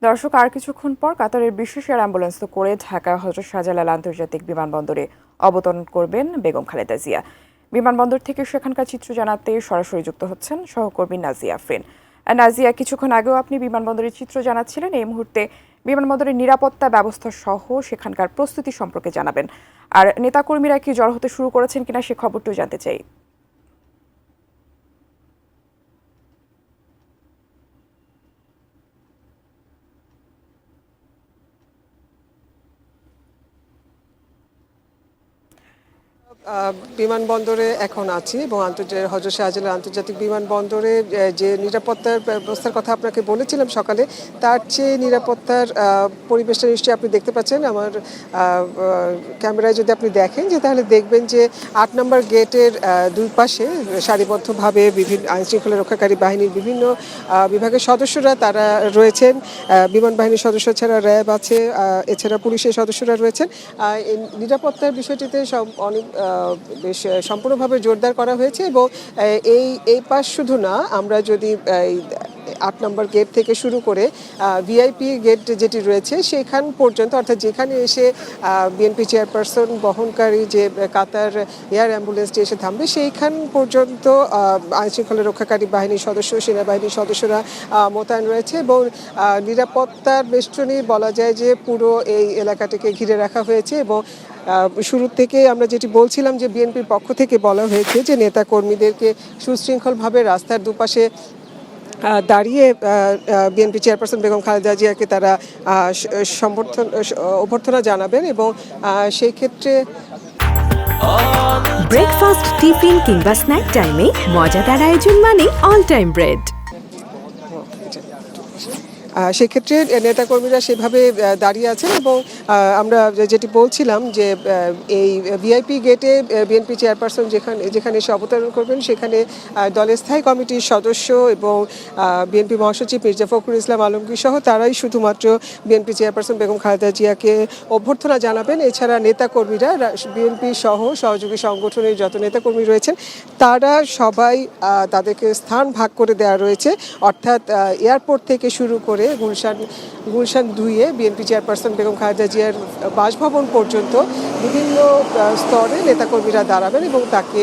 দর্শক, আর কিছুক্ষণ পর কাতারের বিশেষ এয়ার অ্যাম্বুলেন্স করে ঢাকা হযরত শাহজালাল আন্তর্জাতিক বিমানবন্দরে অবতরণ করবেন বেগম খালেদা জিয়া। বিমানবন্দর থেকে সেখানকার চিত্র জানাতে সরাসরি যুক্ত হচ্ছেন সহকর্মী নাজিয়া আফরিন। নাজিয়া, কিছুক্ষণ আগেও আপনি বিমানবন্দরের চিত্র জানাচ্ছিলেন। এই মুহূর্তে বিমানবন্দরের নিরাপত্তা ব্যবস্থা সহ সেখানকার প্রস্তুতি সম্পর্কে জানাবেন। আর নেতাকর্মীরা কি জড়ো হতে শুরু করেছেন কিনা সে খবরটিও জানতে চাই। বিমানবন্দরে এখন আছি এবং হযরত শাহজালাল আন্তর্জাতিক বিমানবন্দরে যে নিরাপত্তার ব্যবস্থার কথা আপনাকে বলেছিলাম সকালে, তার চেয়ে নিরাপত্তার পরিবেশটা নিশ্চয়ই আপনি দেখতে পাচ্ছেন। আমার ক্যামেরায় যদি আপনি দেখেন তাহলে দেখবেন যে ৮ নম্বর গেটের দুই পাশে সারিবদ্ধভাবে বিভিন্ন আইনশৃঙ্খলা রক্ষাকারী বাহিনীর বিভিন্ন বিভাগের সদস্যরা তারা রয়েছেন। বিমান বাহিনীর সদস্য ছাড়া র্যাব আছে, এছাড়া পুলিশের সদস্যরা রয়েছেন। এই নিরাপত্তার বিষয়টিতে অনেক বেশ সম্পূর্ণভাবে জোরদার করা হয়েছে এবং এই পাশ শুধু না, আমরা যদি ৮ নম্বর গেট থেকে শুরু করে ভিআইপি গেট যেটি রয়েছে সেখান পর্যন্ত, অর্থাৎ যেখানে এসে বিএনপি চেয়ারপারসন বহনকারী যে কাতার এয়ার অ্যাম্বুলেন্সটি এসে থামবে সেইখান পর্যন্ত আইনশৃঙ্খলা রক্ষাকারী বাহিনীর সদস্য, সেনাবাহিনীর সদস্যরা মোতায়েন রয়েছে এবং নিরাপত্তার বেষ্টনী বলা যায় যে পুরো এই এলাকাটিকে ঘিরে রাখা হয়েছে। এবং শুরু থেকে আমরা যেটি বলছিলাম যে বিএনপির পক্ষ থেকে বলা হয়েছে যে নেতা কর্মীদেরকে সুশৃঙ্খলভাবে রাস্তার দুপাশে দাঁড়িয়ে বিএনপি চেয়ারপারসন বেগম খালেদা জিয়াকে তারা অভ্যর্থনা জানাবেন এবং সেই ক্ষেত্রে ব্রেকফাস্ট, টিফিন কিংবা স্ন্যাক টাইমে মজাদার আয়োজন মানে অল টাইম ব্রেড। সেক্ষেত্রে নেতাকর্মীরা সেভাবে দাঁড়িয়ে আছেন এবং আমরা যেটি বলছিলাম যে এই ভিআইপি গেটে বিএনপি চেয়ারপারসন যেখানে এসে অবতরণ করবেন সেখানে দলের স্থায়ী কমিটির সদস্য এবং বিএনপি মহাসচিব মির্জা ফখরুল ইসলাম আলমগীর সহ তারাই শুধুমাত্র বিএনপি চেয়ারপারসন বেগম খালেদা জিয়াকে অভ্যর্থনা জানাবেন। এছাড়া নেতাকর্মীরা বিএনপি সহ সহযোগী সংগঠনের যত নেতাকর্মী রয়েছেন তারা সবাই তাদেরকে স্থান ভাগ করে দেওয়া রয়েছে, অর্থাৎ এয়ারপোর্ট থেকে শুরু করে গুলশান 2-এ বিএনপি চেয়ারপারসন বেগম খালেদা জিয়ার বাসভবন পর্যন্ত বিভিন্ন স্তরে নেতাকর্মীরা দাঁড়াবেন এবং তাকে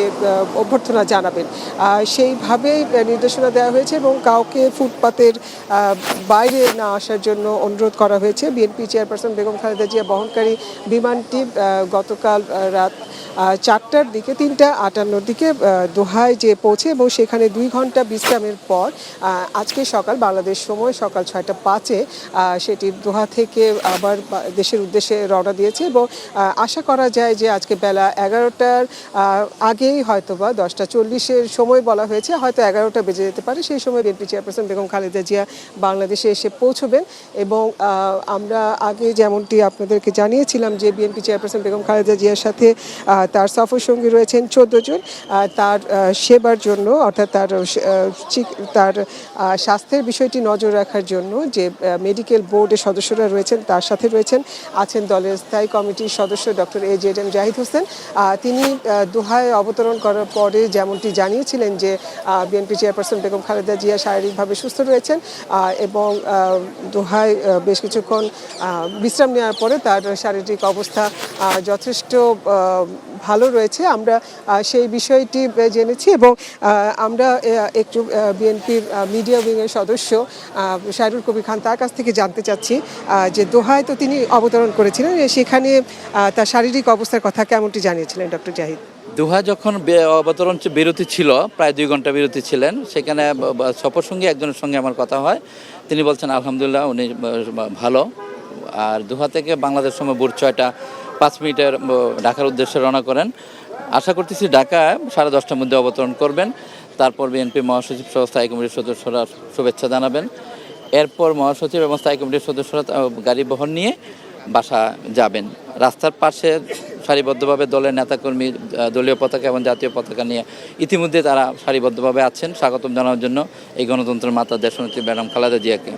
অভ্যর্থনা জানাবেন। সেইভাবেই নির্দেশনা দেওয়া হয়েছে এবং কাউকে ফুটপাতের বাইরে না আসার জন্য অনুরোধ করা হয়েছে। বিএনপি চেয়ারপারসন বেগম খালেদা জিয়া বহনকারী বিমানটি গতকাল রাত 4টার দিকে 3:58 দিকে দোহায় যে পৌঁছে এবং সেখানে 2 ঘন্টা বিশ্রামের পর আজকে সকাল বাংলাদেশ সময় সকাল 6:05-এ সেটি দোহা থেকে আবার দেশের উদ্দেশ্যে রওনা দিয়েছে এবং আশা করা যায় যে আজকে বেলা 11টার আগেই হয়তোবা 10:40-এর সময় বলা হয়েছে, হয়তো 11টা বেজে যেতে পারে, সেই সময় বিএনপি চেয়ারপারসন বেগম খালেদা জিয়া বাংলাদেশে এসে পৌঁছবেন। এবং আমরা আগে যেমনটি আপনাদেরকে জানিয়েছিলাম যে বিএনপি চেয়ারপারসন বেগম খালেদা জিয়ার সাথে তার সফর সঙ্গী রয়েছেন 14 জন। তার সেবার জন্য, অর্থাৎ তার স্বাস্থ্যের বিষয়টি নজর রাখার জন্য যে মেডিকেল বোর্ডের সদস্যরা রয়েছেন তার সাথে আছেন দলের স্থায়ী কমিটির সদস্য ডক্টর AJM জাহিদ হোসেন। তিনি দোহায় অবতরণ করার পরে যেমনটি জানিয়েছিলেন যে বিএনপি চেয়ারপারসন বেগম খালেদা জিয়া শারীরিকভাবে সুস্থ রয়েছেন এবং দোহায় বেশ কিছুক্ষণ বিশ্রাম নেওয়ার পরে তার শারীরিক অবস্থা যথেষ্ট ভালো রয়েছে। আমরা সেই বিষয়টি জেনেছি এবং আমরা একটু বিএনপির মিডিয়া উইংয়ের সদস্য শাহরুল কবির খান তার কাছ থেকে জানতে চাচ্ছি যে দোহায় তো তিনি অবতরণ করেছিলেন, সেখানে তার শারীরিক অবস্থার কথা কেমনটি জানিয়েছিলেন ডক্টর জাহিদ? দোহা যখন অবতরণ বিরতি ছিল, প্রায় 2 ঘন্টা বিরতি ছিলেন, সেখানে সফর সঙ্গী একজনের সঙ্গে আমার কথা হয়। তিনি বলছেন আলহামদুলিল্লাহ উনি ভালো। আর দোহা থেকে বাংলাদেশ সময় ভোর 6টা 5 মিনিটের ঢাকার উদ্দেশ্যে রওনা করেন। আশা করতেছি ঢাকায় 10:30টার মধ্যে অবতরণ করবেন। তারপর বিএনপি মহাসচিব সহ স্থায়ী কমিটির সদস্যরা শুভেচ্ছা জানাবেন। এরপর মহাসচিব এবং স্থায়ী কমিটির সদস্যরা গাড়ি বহন নিয়ে বাসা যাবেন। রাস্তার পাশে সারিবদ্ধভাবে দলের নেতাকর্মী দলীয় পতাকা এবং জাতীয় পতাকা নিয়ে ইতিমধ্যে তারা সারিবদ্ধভাবে আছেন স্বাগতম জানানোর জন্য এই গণতন্ত্রের মাতা দেশনেত্রী ম্যাডাম খালেদা জিয়াকে।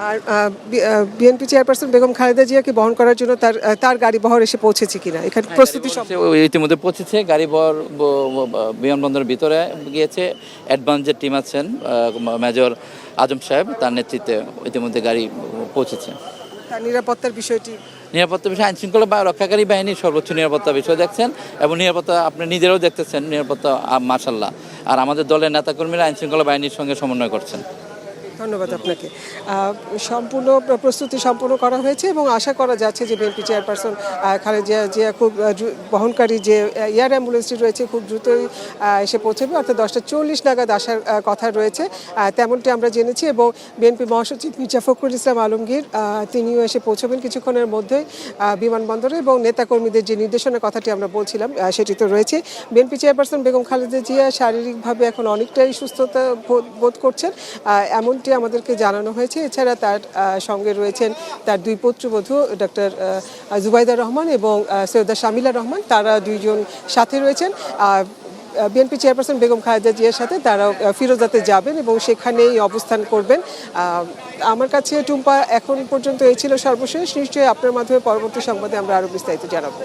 আর বিএনপি চেয়ারপারসন বেগম খালেদা জিয়াকে বহন করার জন্য তার গাড়ি বহর এসে পৌঁছেছে কিনা এখানে প্রস্তুতি সব ইতিমধ্যে পৌঁছেছে, গাড়ি বহর বিমানবন্দরের ভিতরে গিয়েছে। অ্যাডভান্স যে টিম আছেন মেজর আজম সাহেব, তার নেতৃত্বে ইতিমধ্যে গাড়ি পৌঁছেছে। তার নিরাপত্তার বিষয়টি নিরাপত্তা বিষয় আইনশৃঙ্খলা রক্ষাকারী বাহিনীর সর্বোচ্চ নিরাপত্তা বিষয় দেখছেন, এবং নিরাপত্তা আপনি নিজেরাও দেখতেছেন, নিরাপত্তা মাশাআল্লাহ। আর আমাদের দলের নেতাকর্মীরা আইনশৃঙ্খলা বাহিনীর সঙ্গে সমন্বয় করছেন। ধন্যবাদ আপনাকে। সম্পূর্ণ প্রস্তুতি সম্পূর্ণ করা হয়েছে এবং আশা করা যাচ্ছে যে বিএনপি চেয়ারপারসন খালেদা জিয়া খুব বহনকারী যে এয়ার অ্যাম্বুলেন্সটি রয়েছে খুব দ্রুতই এসে পৌঁছবে, অর্থাৎ 10:40 নাগাদ আসার কথা রয়েছে, তেমনটি আমরা জেনেছি। এবং বিএনপি মহাসচিব মির্জা ফখরুল ইসলাম আলমগীর তিনিও এসে পৌঁছবেন কিছুক্ষণের মধ্যেই বিমানবন্দরে, এবং নেতাকর্মীদের যে নির্দেশনার কথাটি আমরা বলছিলাম সেটি তো রয়েছে। বিএনপি চেয়ারপারসন বেগম খালেদা জিয়া শারীরিকভাবে এখন অনেকটাই সুস্থতা বোধ করছেন, এমনটি আমাদেরকে জানানো হয়েছে। এছাড়া তার সঙ্গে রয়েছেন তার দুই পুত্রবধূ ডক্টর জুবাইদা রহমান এবং সৈয়দা শামিলা রহমান, তারা দুইজন সাথে রয়েছেন। বিএনপি চেয়ারপারসন বেগম খালেদা জিয়ার সাথে তারাও ফিরোজাতে যাবেন এবং সেখানেই অবস্থান করবেন। আমার কাছে টুম্পা এখন পর্যন্ত এই ছিল সর্বশেষ। নিশ্চয়ই আপনার মাধ্যমে পরবর্তী সংবাদে আমরা আরও বিস্তারিত জানাবো।